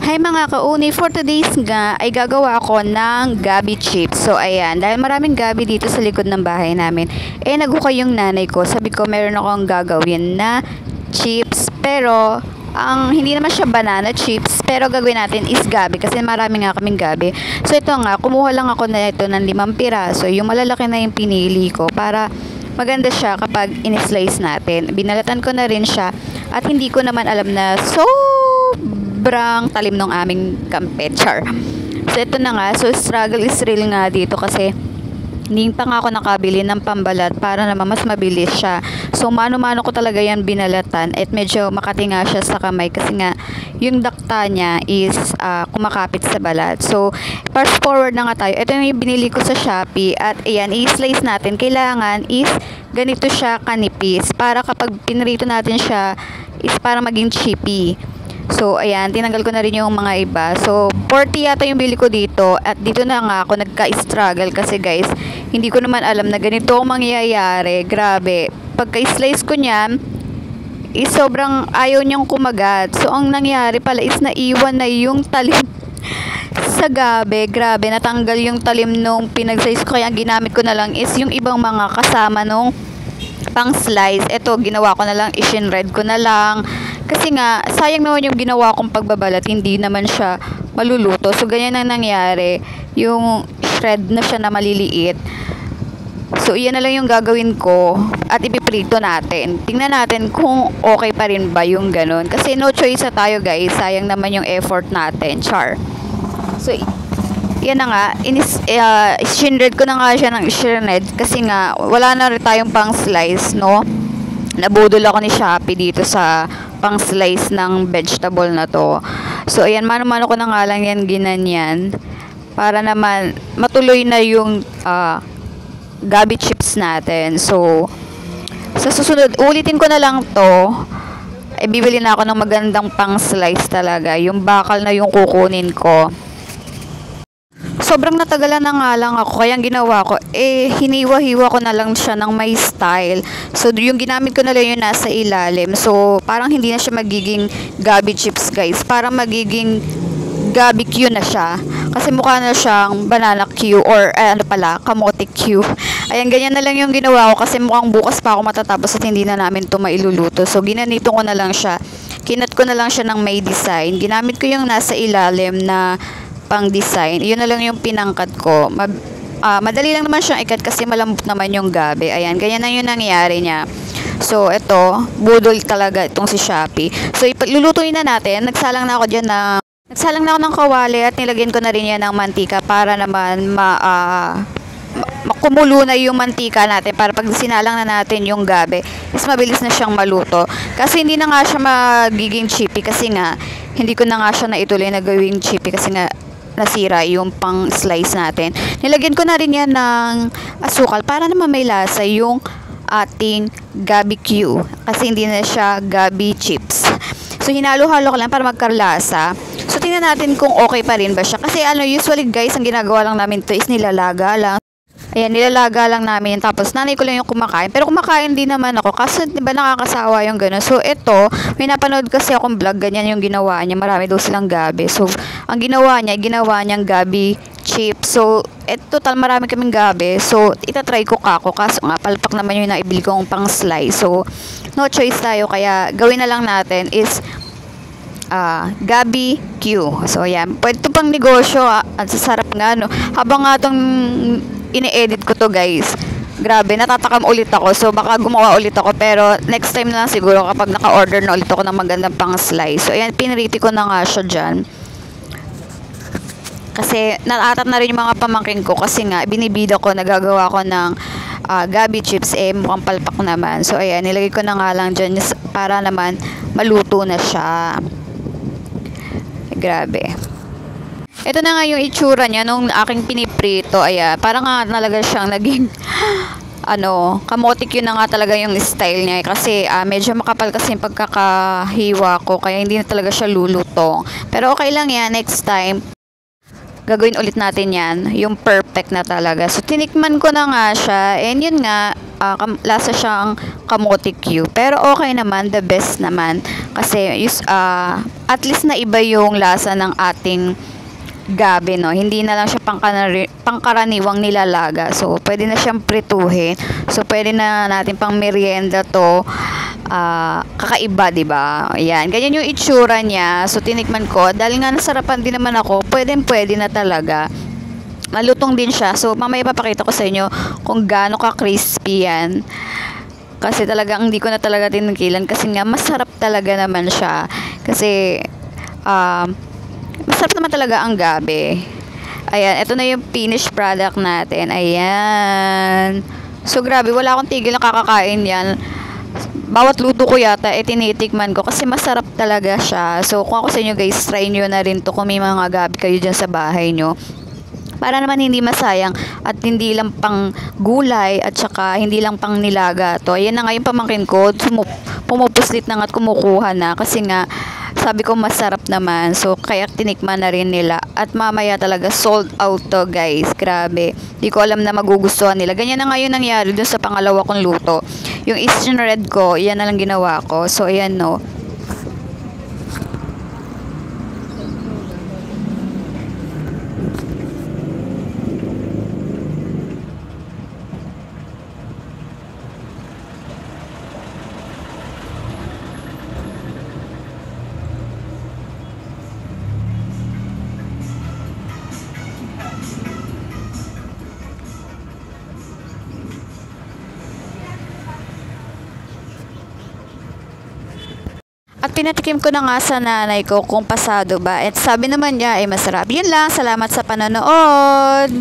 Hi mga kauni, for today's nga ay gagawa ako ng gabi chips. So ayan, dahil maraming gabi dito sa likod ng bahay namin, nagukay yung nanay ko. Sabi ko meron akong gagawin na chips, pero hindi naman siya banana chips, pero gagawin natin is gabi kasi marami nga kaming gabi. So ito nga, kumuha lang ako na ito ng 5 piraso. Yung malalaki na yung pinili ko para maganda siya kapag in-slice natin. Binalatan ko na rin siya at hindi ko naman alam na sobrang talim ng aming kampechar. So ito na nga, so struggle is real nga dito kasi hindi pa nga ako nakabili ng pambalat para naman mas mabilis siya. So mano-mano ko talaga yan binalatan at medyo makati nga siya sa kamay kasi nga yung dakta niya is kumakapit sa balat. So fast forward na nga tayo. Ito yung binili ko sa Shopee at ayan, i-slice natin. Kailangan is ganito siya kanipis para kapag pinrito natin siya is para maging chippy. So, ayan, tinanggal ko na rin yung mga iba. So, 40 yata yung bili ko dito. At dito na nga ako nagka-struggle kasi guys, hindi ko naman alam na ganito ang mangyayari. Grabe. Pagka-slice ko niyan, sobrang ayaw niyang kumagat. So, ang nangyari pala is naiwan na yung talim sa gabi. Grabe, natanggal yung talim nung pinag-slice ko. Kaya ang ginamit ko na lang is yung ibang mga kasama nung pang-slice. Ito, ginawa ko na lang, i-shinred ko na lang. Kasi nga, sayang naman yung ginawa kong pagbabalat, hindi naman siya maluluto. So, ganyan ang nangyari. Yung shred na siya na maliliit. So, iyan na lang yung gagawin ko at ipiprito natin. Tingnan natin kung okay pa rin ba yung ganun. Kasi no choice na tayo guys. Sayang naman yung effort natin. Char. So, yan na nga. Shinred ko na nga siya ng shinred kasi nga, wala na rin tayong pang slice, no? Nabudol ako ni Shopee dito sa pang slice ng vegetable na to. So ayan, mano-mano ko na nga lang yan ginanyan para naman matuloy na yung gabi chips natin. So sa susunod, ulitin ko na lang to. Bibili na ako ng magandang pang slice talaga. Yung bakal na yung kukunin ko. Sobrang natagalan na nga lang ako, kaya ang ginawa ko, hiniwa-hiwa ko na lang siya ng may style. So, yung ginamit ko na lang yung nasa ilalim. So, parang hindi na siya magiging gabi chips, guys. Parang magiging gabi Q na siya. Kasi mukha na siyang banana Q or, kamote Q. Ayan, ganyan na lang yung ginawa ko kasi mukhang bukas pa ako matatapos at hindi na namin ito mailuluto. So, ginanito ko na lang siya. Kinat ko na lang siya ng may design. Ginamit ko yung nasa ilalim na pang design. Yun na lang yung pinangkat ko. Madali lang naman siyang ikat kasi malambot naman yung gabi. Ayan, ganyan na yung nangyari niya. So, ito, budol talaga itong si Shopee. So, lulutuin na natin. Nagsalang na ako ng kawali at nilagyan ko na rin yan ng mantika para naman makumulo na yung mantika natin para pag sinalang na natin yung gabi is mabilis na siyang maluto. Kasi hindi na nga siya magiging chippy kasi nga hindi ko na nga siya naituloy na gawing chippy kasi nga nasira yung pang slice natin. Nilagyan ko na rin yan ng asukal para naman may lasa yung ating gabi Q kasi hindi na siya gabi chips. So hinalo-halo ko lang para magkarlasa. So tingnan natin kung okay pa rin ba siya kasi usually guys ang ginagawa lang namin to is nilalaga lang. Ayan, nilalaga lang namin. Tapos, nanay ko lang yung kumakain. Pero kumakain din naman ako. Kasi, diba, nakakasawa yung gano'n. So, ito, may napanood kasi akong vlog. Ganyan yung ginawa niya. Marami daw silang gabi. So, ang ginawa niyang gabi chips. So, total marami kaming gabi. So, itatry ko kako. Kaso nga, palpak naman yung naibili kong pang slice. So, no choice tayo. Kaya, gawin na lang natin is gabi Q. So, ayan. Pwede ito pang negosyo. Ang sasarap nga, no? Habang nga itong ini-edit ko to guys, grabe, natatakam ulit ako. So, baka gumawa ulit ako. Pero, next time na lang siguro kapag naka-order na ulit ako ng magandang pang slice. So, ayan, pinriti ko na nga siya dyan. Kasi, naatat na rin yung mga pamangkin ko. Kasi nga, binibida ko, nagagawa ko ng gabi chips. Mukhang palpak naman. So, ayan, nilagay ko na nga lang dyan para naman maluto na siya. Grabe. Ito na nga yung itsura niya nung aking piniprito. Ayan, parang nga talaga siyang naging kamote Q na nga talaga yung style niya. Kasi medyo makapal kasi yung pagkakahiwa ko. Kaya hindi na talaga siya lulutong. Pero okay lang yan. Next time, gagawin ulit natin yan. Yung perfect na talaga. So, tinikman ko na nga siya. And yun nga, lasa siyang kamote Q. Pero okay naman, the best naman. Kasi, at least na iba yung lasa ng ating gabi, no? Hindi na lang siya pangkaraniwang nilalaga. So, pwede na siyang prituhin. So, pwede na natin pang merienda to. Kakaiba, di ba? Ayan, ganyan yung itsura niya. So, tinikman ko. Dahil nga nasarapan din naman ako, pwede na talaga. Malutong din siya. So, mamaya papakita ko sa inyo kung gaano ka-crispy yan. Kasi talagang hindi ko na talaga tinigilan. Kasi nga, masarap talaga naman siya. Kasi, masarap naman talaga ang gabi. Ayan, ito na yung finished product natin. Ayan. So, grabe, wala akong tigil na kakakain yan. Bawat luto ko yata, tinitikman ko kasi masarap talaga siya. So, kung ako sa inyo guys, try nyo na rin to kung may mga gabi kayo dyan sa bahay nyo. Para naman hindi masayang at hindi lang pang gulay at saka hindi lang pang nilaga to. Ayan na nga yung pamangkin ko, pumupuslit na nga at kumukuha na kasi nga sabi ko masarap naman. So, kaya tinikman na rin nila. At mamaya talaga sold out to guys. Grabe. Di ko alam na magugustuhan nila. Ganyan na nga yung nangyari dun sa pangalawa kong luto. Yung Eastern Red ko, yan na lang ginawa ko. So, ayan no. At pinatikim ko na nga sa nanay ko kung pasado ba. At sabi naman niya ay masarap. Yun lang. Salamat sa panonood.